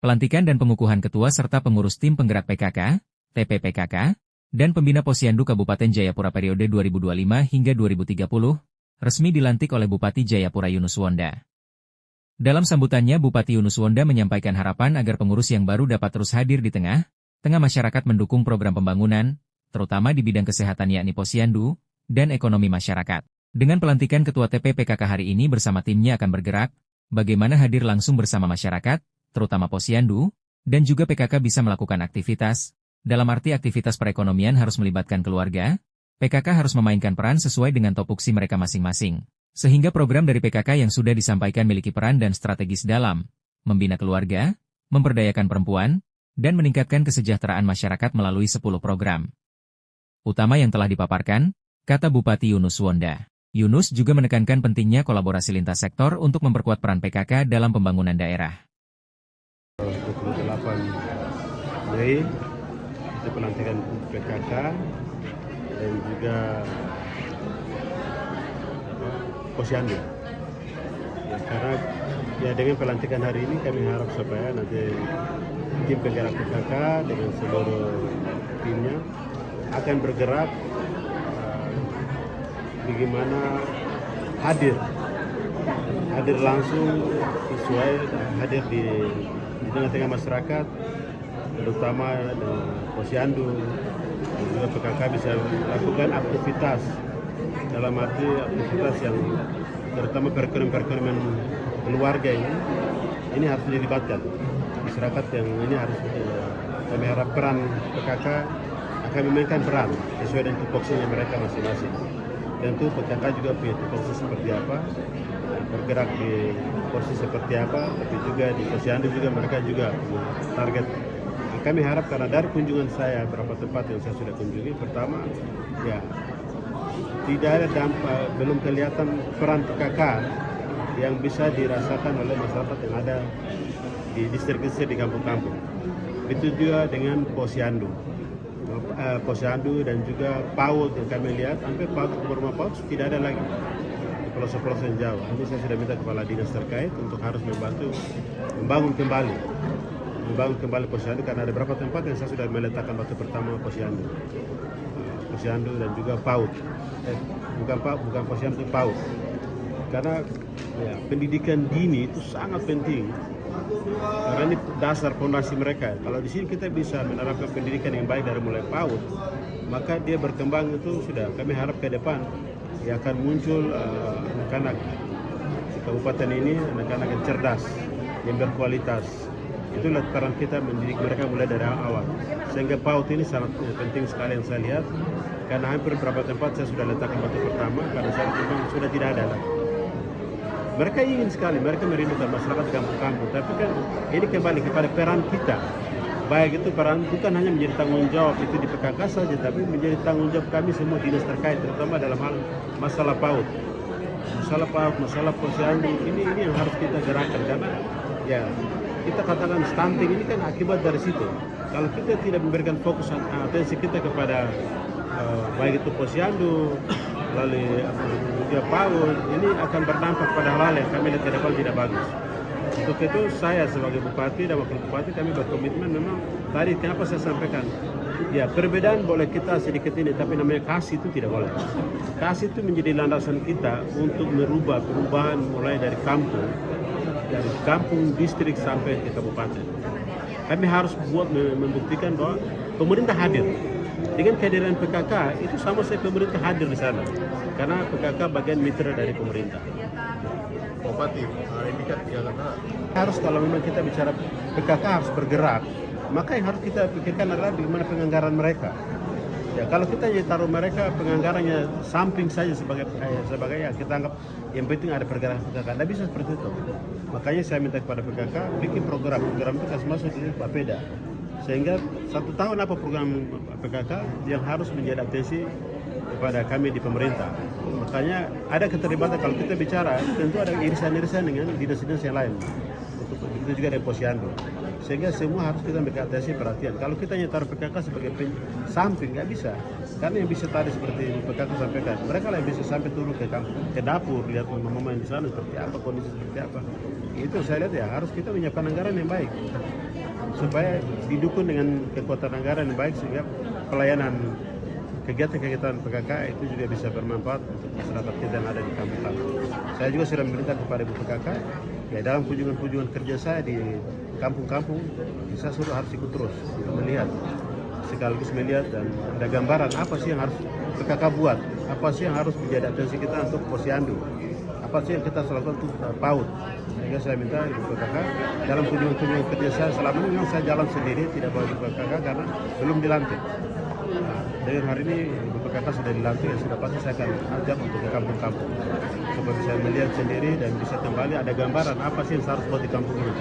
pelantikan dan pengukuhan ketua serta pengurus tim penggerak PKK, TPPKK, dan pembina Posyandu Kabupaten Jayapura periode 2025 hingga 2030, resmi dilantik oleh Bupati Jayapura Yunus Wonda. Dalam sambutannya Bupati Yunus Wonda menyampaikan harapan agar pengurus yang baru dapat terus hadir di tengah masyarakat mendukung program pembangunan, terutama di bidang kesehatan yakni Posyandu, dan ekonomi masyarakat. Dengan pelantikan Ketua TPPKK hari ini bersama timnya akan bergerak, bagaimana hadir langsung bersama masyarakat, terutama Posyandu, dan juga PKK bisa melakukan aktivitas, dalam arti aktivitas perekonomian harus melibatkan keluarga, PKK harus memainkan peran sesuai dengan topoksi mereka masing-masing. Sehingga program dari PKK yang sudah disampaikan memiliki peran dan strategis dalam membina keluarga, memberdayakan perempuan, dan meningkatkan kesejahteraan masyarakat melalui 10 program utama yang telah dipaparkan, kata Bupati Yunus Wonda. Yunus juga menekankan pentingnya kolaborasi lintas sektor untuk memperkuat peran PKK dalam pembangunan daerah. 28 Mei itu pelantikan PKK dan juga Posyandu. Ya, karena dengan pelantikan hari ini kami harap supaya nanti tim penggerak PKK dengan seluruh timnya akan bergerak bagaimana hadir langsung sesuai hadir di tengah-tengah masyarakat, terutama Posyandu dan juga PKK bisa lakukan aktivitas dalam arti aktivitas yang terutama perekonomian keluarga ini harus dilibatkan masyarakat yang ini harus kami harap peran PKK akan memainkan peran sesuai dengan tupoksinya mereka masing-masing. Tentu PKK juga punya tupoksi seperti apa, bergerak di porsi seperti apa, tapi juga di Posyandu juga mereka juga punya target. Kami harap karena dari kunjungan saya beberapa tempat yang saya sudah kunjungi, pertama ya tidak ada dampak, belum kelihatan peran PKK yang bisa dirasakan oleh masyarakat yang ada di distrik-distrik di kampung-kampung. Itu juga dengan Posyandu dan juga PAUD yang kami lihat, hampir rumah PAUD tidak ada lagi di pelosok-pelosok yang jauh. Ini saya sudah minta kepala dinas terkait untuk harus membantu membangun kembali Posyandu karena ada beberapa tempat yang saya sudah meletakkan batu pertama Posyandu dan juga PAUD. Bukan Posyandu, PAUD. Karena ya, pendidikan dini itu sangat penting. Karena ini dasar fondasi mereka. Kalau di sini kita bisa menerapkan pendidikan yang baik dari mulai PAUD, maka dia berkembang itu sudah. Kami harap ke depan ya akan muncul anak-anak di kabupaten ini, anak-anak yang cerdas, yang berkualitas. Itulah peran kita mendidik mereka mulai dari awal. Sehingga PAUD ini sangat penting sekali yang saya lihat. Karena hampir beberapa tempat saya sudah letakkan batu pertama, karena saya memang sudah tidak ada lagi. Mereka ingin sekali, mereka merindukan masyarakat di kampung-kampung, tapi kan ini kembali kepada peran kita. Baik itu peran bukan hanya menjadi tanggung jawab itu di PKK saja, tapi menjadi tanggung jawab kami semua dinas terkait, terutama dalam hal masalah PAUD, masalah Posyandu, ini yang harus kita gerakkan karena ya kita katakan stunting ini kan akibat dari situ. Kalau kita tidak memberikan fokus atensi kita kepada baik itu Posyandu, lalu juga PAUD, ini akan berdampak pada hal yang kami lihat ke depan tidak bagus. Untuk itu saya sebagai Bupati dan Wakil Bupati kami berkomitmen memang tadi kenapa saya sampaikan ya perbedaan boleh kita sedikit ini, tapi namanya kasih itu tidak boleh. Kasih itu menjadi landasan kita untuk merubah perubahan mulai dari kampung distrik sampai ke kabupaten. Kami harus membuktikan bahwa pemerintah hadir. Dengan kehadiran PKK itu sama saya pemerintah hadir di sana, karena PKK bagian mitra dari pemerintah. Bupati, ini kan Harus kalau memang kita bicara PKK harus bergerak, maka yang harus kita pikirkan adalah bagaimana penganggaran mereka. Ya kalau kita taruh mereka penganggarannya samping saja sebagai ya kita anggap yang penting ada pergerakan PKK, tidak bisa seperti itu. Makanya saya minta kepada PKK bikin program itu kasih masuk di Bapeda. Sehingga 1 tahun apa program PKK yang harus menjadi atensi kepada kami di pemerintah. Makanya ada keterlibatan kalau kita bicara tentu ada irisan-irisan dengan dinas-dinas yang lain. Untuk itu juga ada Posyandu. Sehingga semua harus kita kasih perhatian. Kalau kita hanya taruh PKK sebagai samping, nggak bisa. Karena yang bisa tadi seperti PKK sampaikan, mereka lah yang bisa sampai turun ke dapur, lihat mama di sana seperti apa, kondisi seperti apa. Itu saya lihat ya, harus kita menyiapkan anggaran yang baik. Supaya didukung dengan kekuatan anggaran yang baik, sehingga pelayanan kegiatan-kegiatan PKK itu juga bisa bermanfaat untuk masyarakat kita yang ada di kampung-kampung. Saya juga sudah meminta kepada Ibu PKK, ya dalam kunjungan-kunjungan kerja saya di kampung-kampung, saya suruh harus ikut terus untuk melihat, sekaligus melihat dan ada gambaran apa sih yang harus PKK buat, apa sih yang harus menjadi atensi kita untuk posyandu, apa sih yang kita lakukan untuk PAUD. Sehingga saya minta Ibu PKK dalam kunjungan-kunjungan kerja saya, selama ini memang saya jalan sendiri, tidak bawa Ibu PKK karena belum dilantik. Dengan hari ini Ibu PKK sudah dilantik, ya sudah pasti saya akan ajak untuk ke kampung-kampung supaya bisa melihat sendiri dan bisa kembali ada gambaran apa sih yang harus buat di kampung ini.